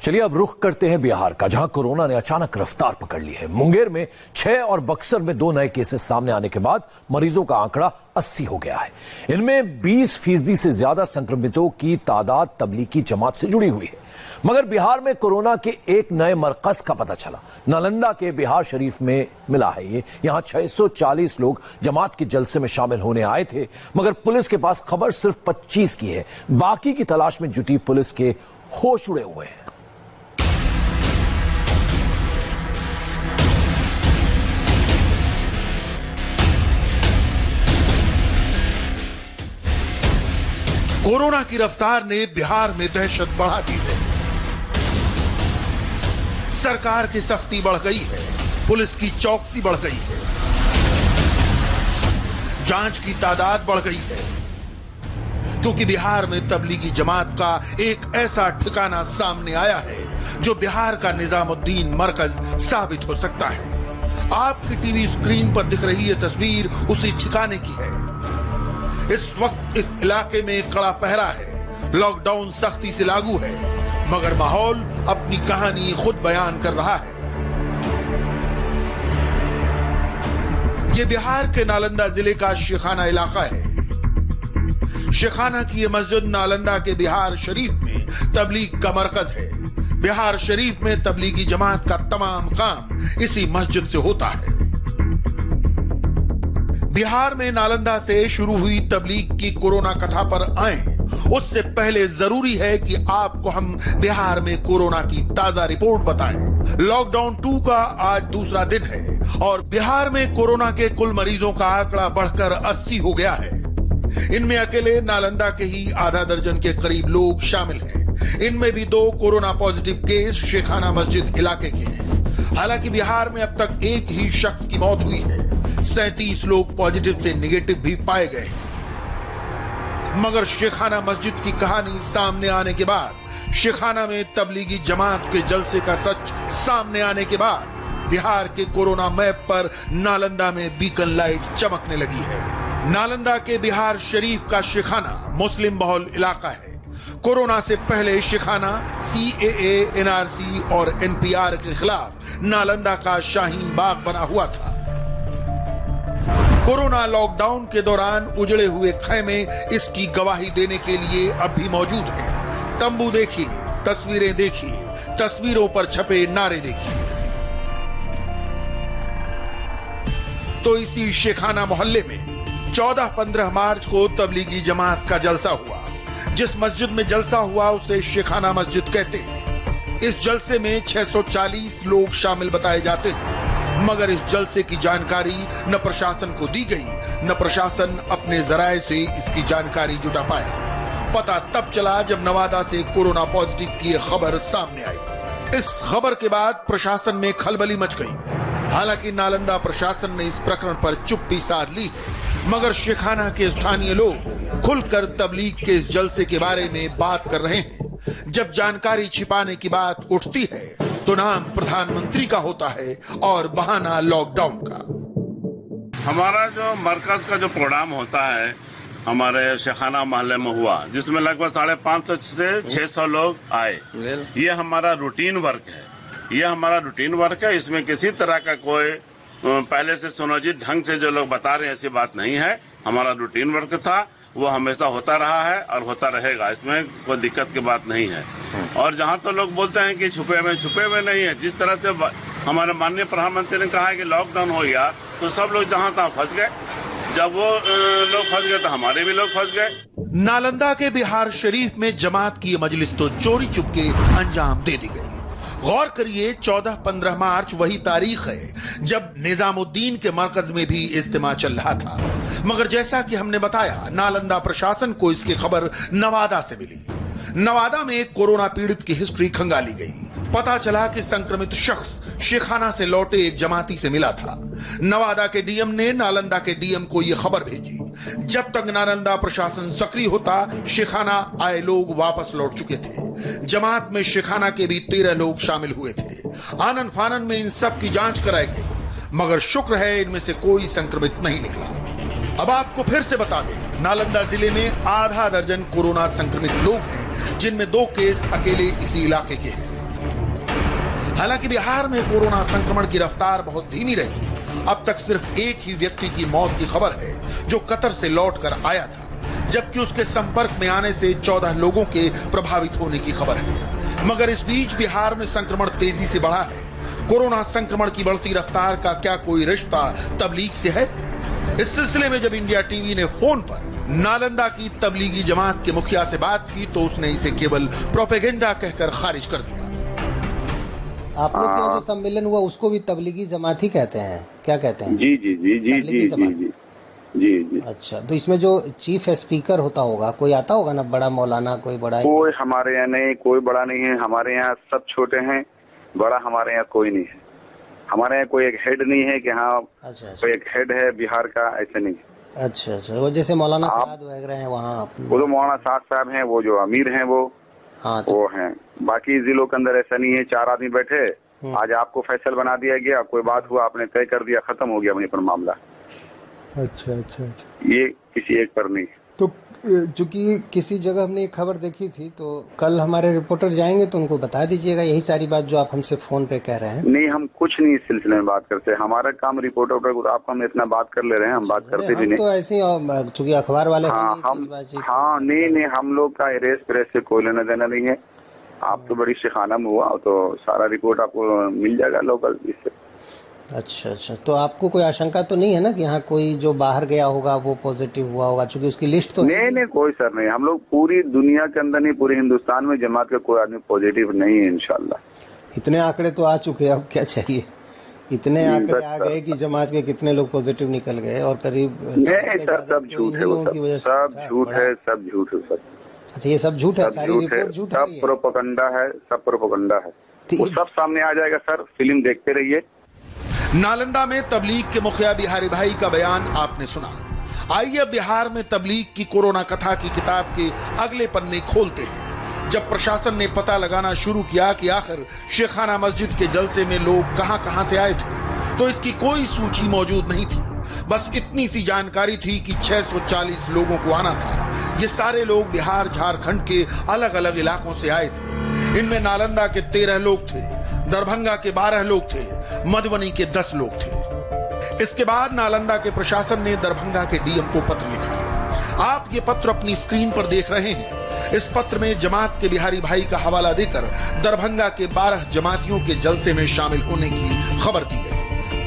चलिए अब रुख करते हैं बिहार का, जहां कोरोना ने अचानक रफ्तार पकड़ ली है। मुंगेर में 6 और बक्सर में 2 नए केसेस सामने आने के बाद मरीजों का आंकड़ा 80 हो गया है। इनमें 20% से ज्यादा संक्रमितों की तादाद तबलीगी जमात से जुड़ी हुई है। मगर बिहार में कोरोना के एक नए मरकज का पता चला। नालंदा के बिहार शरीफ में मिला है ये। यहां 640 लोग जमात के जलसे में शामिल होने आए थे, मगर पुलिस के पास खबर सिर्फ 25 की है। बाकी की तलाश में जुटी पुलिस के होश उड़े हुए हैं। कोरोना की रफ्तार ने बिहार में दहशत बढ़ा दी है। सरकार की सख्ती बढ़ गई है, पुलिस की चौकसी बढ़ गई है, जांच की तादाद बढ़ गई है, क्योंकि बिहार में तबलीगी जमात का एक ऐसा ठिकाना सामने आया है जो बिहार का निजामुद्दीन मरकज साबित हो सकता है। आपकी टीवी स्क्रीन पर दिख रही ये तस्वीर उसी ठिकाने की है। इस वक्त इस इलाके में कड़ा पहरा है, लॉकडाउन सख्ती से लागू है, मगर माहौल अपनी कहानी खुद बयान कर रहा है। यह बिहार के नालंदा जिले का शेखाना इलाका है। शेखाना की यह मस्जिद नालंदा के बिहार शरीफ में तबलीग का मरकज है। बिहार शरीफ में तबलीगी जमात का तमाम काम इसी मस्जिद से होता है। बिहार में नालंदा से शुरू हुई तबलीग की कोरोना कथा पर आए उससे पहले जरूरी है कि आपको हम बिहार में कोरोना की ताजा रिपोर्ट बताएं। लॉकडाउन 2 का आज दूसरा दिन है और बिहार में कोरोना के कुल मरीजों का आंकड़ा बढ़कर 80 हो गया है। इनमें अकेले नालंदा के ही आधा दर्जन के करीब लोग शामिल हैं। इनमें भी 2 कोरोना पॉजिटिव केस शेखाना मस्जिद इलाके के हैं। हालांकि बिहार में अब तक एक ही शख्स की मौत हुई है। 37 लोग पॉजिटिव से निगेटिव भी पाए गए। मगर शेखाना मस्जिद की कहानी सामने आने के बाद, शेखाना में तबलीगी जमात के जलसे का सच सामने आने के बाद, बिहार के कोरोना मैप पर नालंदा में बीकन लाइट चमकने लगी है। नालंदा के बिहार शरीफ का शेखाना मुस्लिम बहुल इलाका है। कोरोना से पहले शेखाना CAA, NRC और NPR के खिलाफ नालंदा का शाहीन बाग बना हुआ था। कोरोना लॉकडाउन के दौरान उजड़े हुए खैमे इसकी गवाही देने के लिए अब भी मौजूद हैं। तंबू देखिए, तस्वीरें देखिए, तस्वीरों पर छपे नारे देखिए। तो इसी शेखाना मोहल्ले में 14-15 मार्च को तबलीगी जमात का जलसा हुआ। जिस मस्जिद में जलसा हुआ उसे शेखाना मस्जिद कहते हैं। इस जलसे में 640 लोग शामिल बताए जाते हैं, मगर इस जलसे की जानकारी न प्रशासन को दी गई, न प्रशासन अपने जराये से इसकी जानकारी जुटा पाया। पता तब चला जब नवादा से कोरोना पॉजिटिव की खबर सामने आई। इस खबर के बाद प्रशासन में खलबली मच गई। हालांकि नालंदा प्रशासन ने इस प्रकरण पर चुप्पी साध ली है, मगर शेखाना के स्थानीय लोग खुलकर तबलीग के इस जलसे के बारे में बात कर रहे हैं। जब जानकारी छिपाने की बात उठती है तो नाम प्रधानमंत्री का होता है और बहाना लॉकडाउन का। हमारा जो मरकज का जो प्रोग्राम होता है हमारे शेखाना मोहल्ले में हुआ, जिसमें लगभग 550 से 600 लोग आए। ये हमारा रूटीन वर्क है। ये हमारा रूटीन वर्क है। इसमें किसी तरह का कोई पहले से सुनियोजित ढंग से जो लोग बता रहे हैं ऐसी बात नहीं है। हमारा रूटीन वर्क था, वो हमेशा होता रहा है और होता रहेगा। इसमें कोई दिक्कत की बात नहीं है। और जहां तो लोग बोलते हैं कि छुपे में नहीं है, जिस तरह से हमारे माननीय प्रधानमंत्री ने कहा है कि लॉकडाउन हो गया तो सब लोग जहां तहां फंस गए। जब वो लोग फंस गए तो हमारे भी लोग फंस गए। नालंदा के बिहार शरीफ में जमात की मजलिस तो चोरी चुपके अंजाम दे दी गई। गौर करिए, 14-15 मार्च वही तारीख है जब निजामुद्दीन के मरकज में भी इज्तिमा चल रहा था। मगर जैसा कि हमने बताया, नालंदा प्रशासन को इसकी खबर नवादा से मिली। नवादा में एक कोरोना पीड़ित की हिस्ट्री खंगाली गई। पता चला कि संक्रमित शख्स शेखाना से लौटे एक जमाती से मिला था। नवादा के डीएम ने नालंदा के डीएम को यह खबर भेजी। जब तक नालंदा प्रशासन सक्रिय होता, शेखाना आए लोग वापस लौट चुके थे। जमात में शेखाना के भी 13 लोग शामिल हुए थे। आनन फानन में इन सब की जांच कराई गई, मगर शुक्र है इनमें से कोई संक्रमित नहीं निकला। अब आपको फिर से बता दें, नालंदा जिले में आधा दर्जन कोरोना संक्रमित लोग हैं, जिनमें 2 केस अकेले इसी इलाके के हैं। हालांकि बिहार में कोरोना संक्रमण की रफ्तार बहुत धीमी रही। अब तक सिर्फ एक ही व्यक्ति की मौत की खबर है जो कतर से लौटकर आया था, जबकि उसके संपर्क में आने से 14 लोगों के प्रभावित होने की खबर है। मगर इस बीच बिहार में संक्रमण तेजी से बढ़ा है। कोरोना संक्रमण की बढ़ती रफ्तार का क्या कोई रिश्ता तबलीग से है? इस सिलसिले में जब इंडिया टीवी ने फोन पर नालंदा की तबलीगी जमात के मुखिया से बात की तो उसने इसे केवल प्रोपेगेंडा कहकर खारिज कर दिया। आप लोग का जो सम्मेलन हुआ उसको भी तबलीगी जमात ही कहते हैं, क्या कहते हैं? जी जी जी जी जी जी जी जी। अच्छा, तो इसमें जो चीफ स्पीकर होता होगा, कोई आता होगा ना, बड़ा मौलाना, कोई बड़ा? कोई हमारे यहाँ नहीं, कोई बड़ा नहीं है। हमारे यहाँ सब छोटे हैं, बड़ा हमारे यहाँ कोई नहीं है। हमारे यहाँ कोई एक हेड नहीं है कि हाँ अच्छा, कोई एक हेड है बिहार का, ऐसे नहीं। अच्छा अच्छा, वो जैसे मौलाना साद वगैरह हैं वहाँ? वो तो मौलाना साद साहब हैं, वो जो अमीर हैं वो, हाँ वो हैं। बाकी जिलों के अंदर ऐसा नहीं है। 4 आदमी बैठे, आज आपको फैसल बना दिया गया, कोई बात हुआ, आपने तय कर दिया, खत्म हो गया वहीं पर मामला। अच्छा अच्छा अच्छा, ये किसी एक पर नहीं। तो चूंकि किसी जगह हमने एक खबर देखी थी, तो कल हमारे रिपोर्टर जाएंगे तो उनको बता दीजिएगा यही सारी बात जो आप हमसे फोन पे कह रहे हैं। नहीं, हम कुछ नहीं इस सिलसिले में बात करते। हमारा काम रिपोर्टर को आप हम इतना बात कर ले रहे हैं, हम बात करते भी नहीं। तो ऐसे ही चूंकि अखबार वाले नहीं, हम लोग का रेस प्रेस से कोई लेना देना नहीं है। आप तो बड़ी शिखाना में हुआ तो सारा रिपोर्ट आपको मिल जाएगा लोकल इससे। अच्छा अच्छा, तो आपको कोई आशंका तो नहीं है ना कि यहाँ कोई जो बाहर गया होगा वो पॉजिटिव हुआ होगा, क्योंकि उसकी लिस्ट तो नहीं, कोई सर नहीं। हम लोग पूरी दुनिया के अंदर नहीं, पूरे हिंदुस्तान में जमात का कोई आदमी पॉजिटिव नहीं है इंशाल्लाह। इतने आंकड़े तो आ चुके हैं, अब क्या चाहिए? इतने आंकड़े आ गए कि जमात के कितने लोग पॉजिटिव निकल गए और करीब सब झूठ है, सब झूठ है, सब झूठ है सर। अच्छा, ये सब झूठ है, सारी रिपोर्ट झूठ है, सब प्रोपेगेंडा है, सब प्रोपेगेंडा है। वो सब सामने आ जाएगा सर, फिल्म देखते रहिए। नालंदा में तबलीग के मुखिया बिहारी भाई का बयान आपने सुना। आइए बिहार में तबलीग की कोरोना कथा की किताब के अगले पन्ने खोलते हैं। जब प्रशासन ने पता लगाना शुरू किया कि आखिर शेखाना मस्जिद के जलसे में लोग कहां से आए थे, तो इसकी कोई सूची मौजूद नहीं थी। बस इतनी सी जानकारी थी कि 640 लोगों को आना था। ये सारे लोग बिहार झारखंड के अलग अलग इलाकों से आए थे। इनमें नालंदा के 13 लोग थे, दरभंगा के 12 लोग थे, मधुबनी के 10 लोग थे। इसके बाद नालंदा के प्रशासन ने दरभंगा के डीएम को पत्र लिखा। आप ये पत्र अपनी स्क्रीन पर देख रहे हैं। इस पत्र में जमात के बिहारी भाई का हवाला देकर दरभंगा के 12 जमातियों के जलसे में शामिल होने की खबर दी गई।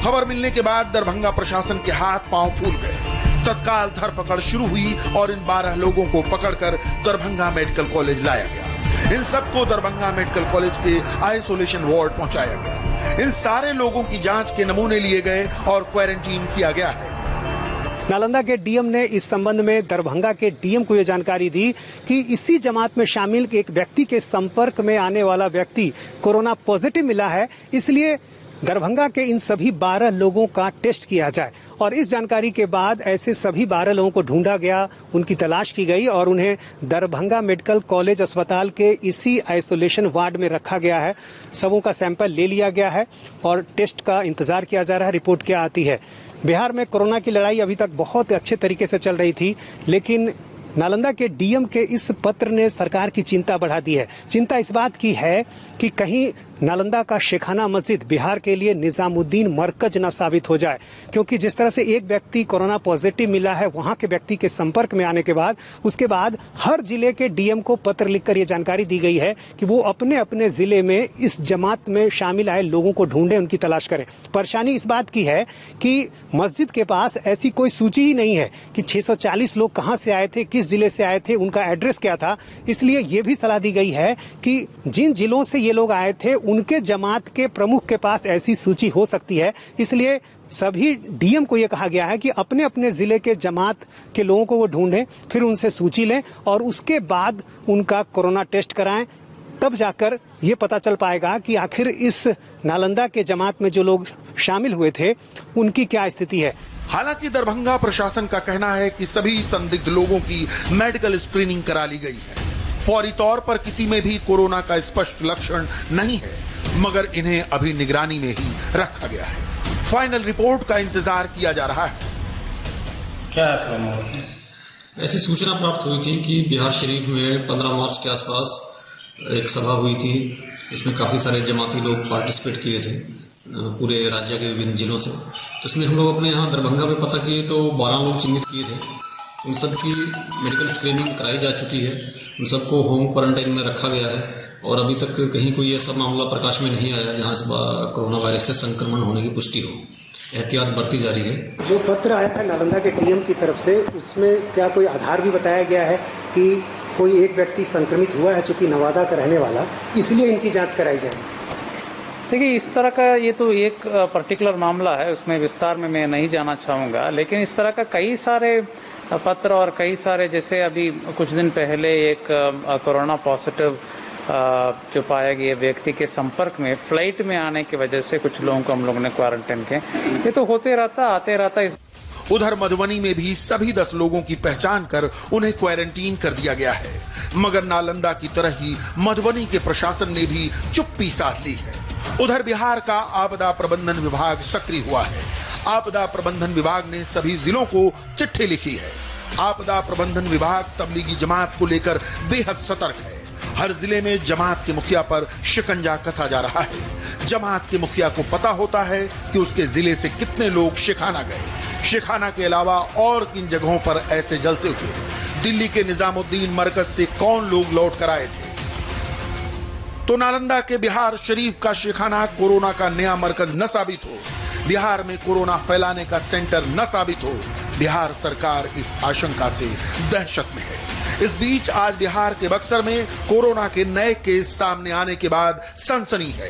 खबर मिलने के बाद दरभंगा प्रशासन के हाथ पांव फूल गए। तत्काल धरपकड़ शुरू हुई और इन 12 लोगों को पकड़कर दरभंगा मेडिकल कॉलेज लाया गया। इन सबको दरभंगा मेडिकल कॉलेज के आइसोलेशन वार्ड पहुंचाया गया। इन सारे लोगों की जांच के नमूने लिए गए और क्वारंटीन किया गया है। नालंदा के डीएम ने इस संबंध में दरभंगा के डीएम को यह जानकारी दी कि इसी जमात में शामिल एक व्यक्ति के संपर्क में आने वाला व्यक्ति कोरोना पॉजिटिव मिला है, इसलिए दरभंगा के इन सभी 12 लोगों का टेस्ट किया जाए। और इस जानकारी के बाद ऐसे सभी 12 लोगों को ढूंढा गया, उनकी तलाश की गई और उन्हें दरभंगा मेडिकल कॉलेज अस्पताल के इसी आइसोलेशन वार्ड में रखा गया है। सबों का सैंपल ले लिया गया है और टेस्ट का इंतजार किया जा रहा है, रिपोर्ट क्या आती है। बिहार में कोरोना की लड़ाई अभी तक बहुत अच्छे तरीके से चल रही थी, लेकिन नालंदा के डीएम के इस पत्र ने सरकार की चिंता बढ़ा दी है। चिंता इस बात की है कि कहीं नालंदा का शेखाना मस्जिद बिहार के लिए निजामुद्दीन मरकज न साबित हो जाए, क्योंकि जिस तरह से एक व्यक्ति कोरोना पॉजिटिव मिला है, वहां के व्यक्ति के संपर्क में आने के बाद उसके बाद हर जिले के डीएम को पत्र लिखकर ये जानकारी दी गई है कि वो अपने अपने जिले में इस जमात में शामिल आए लोगों को ढूंढें, उनकी तलाश करें। परेशानी इस बात की है कि मस्जिद के पास ऐसी कोई सूची ही नहीं है कि 640 लोग कहाँ से आए थे, किस जिले से आए थे, उनका एड्रेस क्या था। इसलिए ये भी सलाह दी गई है कि जिन जिलों से ये लोग आए थे उनके जमात के प्रमुख के पास ऐसी सूची हो सकती है। इसलिए सभी डीएम को यह कहा गया है कि अपने अपने जिले के जमात के लोगों को वो ढूंढें, फिर उनसे सूची लें और उसके बाद उनका कोरोना टेस्ट कराएं। तब जाकर ये पता चल पाएगा कि आखिर इस नालंदा के जमात में जो लोग शामिल हुए थे उनकी क्या स्थिति है। हालांकि दरभंगा प्रशासन का कहना है कि सभी संदिग्ध लोगों की मेडिकल स्क्रीनिंग करा ली गई है। फौरी तौर पर किसी में भी कोरोना का स्पष्ट लक्षण नहीं है, मगर इन्हें अभी निगरानी में ही रखा गया है। फाइनल रिपोर्ट का इंतजार किया जा रहा है। क्या है? ऐसी सूचना प्राप्त हुई थी कि बिहार शरीफ में 15 मार्च के आसपास एक सभा हुई थी इसमें काफ़ी सारे जमाती लोग पार्टिसिपेट किए थे पूरे राज्य के विभिन्न जिलों से। तो इसमें हम लोग अपने यहाँ दरभंगा में पता किए तो 12 लोग चिन्हित किए थे। उन सब की मेडिकल स्क्रीनिंग कराई जा चुकी है, उन सबको होम क्वारंटाइन में रखा गया है और अभी तक कहीं कोई ऐसा मामला प्रकाश में नहीं आया जहाँ इस कोरोना वायरस से संक्रमण होने की पुष्टि हो। एहतियात बरती जा रही है। जो पत्र आया है नालंदा के डीएम की तरफ से, उसमें क्या कोई आधार भी बताया गया है कि कोई एक व्यक्ति संक्रमित हुआ है चूंकि नवादा का रहने वाला, इसलिए इनकी जांच कराई जाएगी? देखिए, इस तरह का ये तो एक पर्टिकुलर मामला है, उसमें विस्तार में मैं नहीं जाना चाहूँगा, लेकिन इस तरह का कई सारे पत्र और कई सारे, जैसे अभी कुछ दिन पहले एक कोरोना पॉजिटिव जो पाया गया व्यक्ति के संपर्क में फ्लाइट में आने की वजह से कुछ लोगों को हम लोगों ने क्वारंटाइन किया। ये तो होते रहता, आते रहता। उधर मधुबनी में भी सभी 10 लोगों की पहचान कर उन्हें क्वारंटीन कर दिया गया है, मगर नालंदा की तरह ही मधुबनी के प्रशासन ने भी चुप्पी साध ली है। उधर बिहार का आपदा प्रबंधन विभाग सक्रिय हुआ है। आपदा प्रबंधन विभाग ने सभी जिलों को चिट्ठी लिखी है। आपदा प्रबंधन विभाग तबलीगी जमात को लेकर बेहद सतर्क है। हर जिले में जमात के मुखिया पर शिकंजा कसा जा रहा है। जमात के मुखिया को पता होता है कि उसके जिले से कितने लोग शिखाना गए। शिखाना के अलावा और किन जगहों पर ऐसे जलसे हुए, दिल्ली के निजामुद्दीन मरकज से कौन लोग लौट कर आए थे। तो नालंदा के बिहार शरीफ का शिखाना कोरोना का नया मरकज न साबित हो, बिहार में कोरोना फैलाने का सेंटर न साबित हो, बिहार सरकार इस आशंका से दहशत में है। इस बीच आज बिहार के बक्सर में कोरोना के नए केस सामने आने के बाद सनसनी है।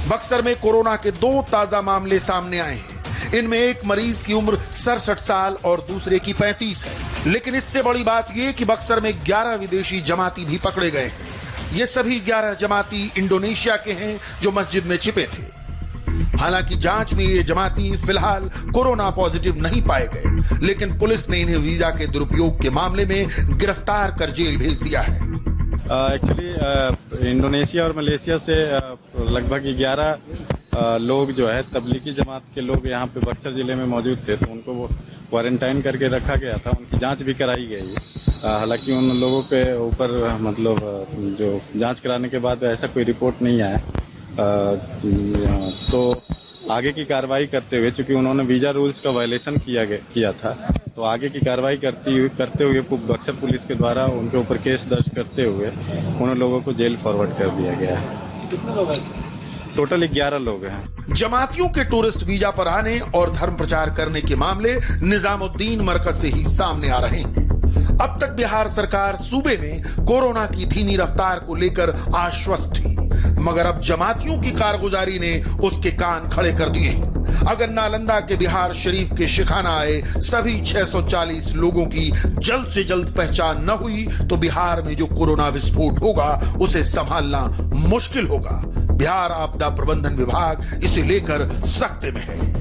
बक्सर में कोरोना के 2 ताजा मामले सामने आए हैं। इनमें एक मरीज की उम्र 67 साल और दूसरे की 35 है। लेकिन इससे बड़ी बात यह कि बक्सर में 11 विदेशी जमाती भी पकड़े गए हैं। ये सभी 11 जमाती इंडोनेशिया के हैं जो मस्जिद में छिपे थे। हालांकि जांच में ये जमाती फिलहाल कोरोना पॉजिटिव नहीं पाए गए, लेकिन पुलिस ने इन्हें वीजा के दुरुपयोग के मामले में गिरफ्तार कर जेल भेज दिया है। एक्चुअली इंडोनेशिया और मलेशिया से लगभग 11 लोग जो है तबलीगी जमात के लोग यहाँ पे बक्सर जिले में मौजूद थे, तो उनको वो क्वारंटाइन करके रखा गया था। उनकी जांच भी कराई गई है। हालांकि उन लोगों के ऊपर मतलब जो जांच कराने के बाद ऐसा कोई रिपोर्ट नहीं आया। तो आगे की कार्रवाई करते हुए, चूंकि उन्होंने वीजा रूल्स का वायलेशन किया था, तो आगे की कार्रवाई करते हुए बक्सर पुलिस के द्वारा उनके ऊपर केस दर्ज करते हुए उन लोगों को जेल फॉरवर्ड कर दिया गया है। कितने लोग हैं? टोटल 11 लोग हैं। जमातियों के टूरिस्ट वीजा पर आने और धर्म प्रचार करने के मामले निजामुद्दीन मरकज से ही सामने आ रहे हैं। अब तक बिहार सरकार सूबे में कोरोना की धीमी रफ्तार को लेकर आश्वस्त थी, मगर अब जमातियों की कारगुजारी ने उसके कान खड़े कर दिए हैं। अगर नालंदा के बिहार शरीफ के शिखाना आए सभी 640 लोगों की जल्द से जल्द पहचान न हुई तो बिहार में जो कोरोना विस्फोट होगा उसे संभालना मुश्किल होगा। बिहार आपदा प्रबंधन विभाग इसे लेकर सख्ते में है।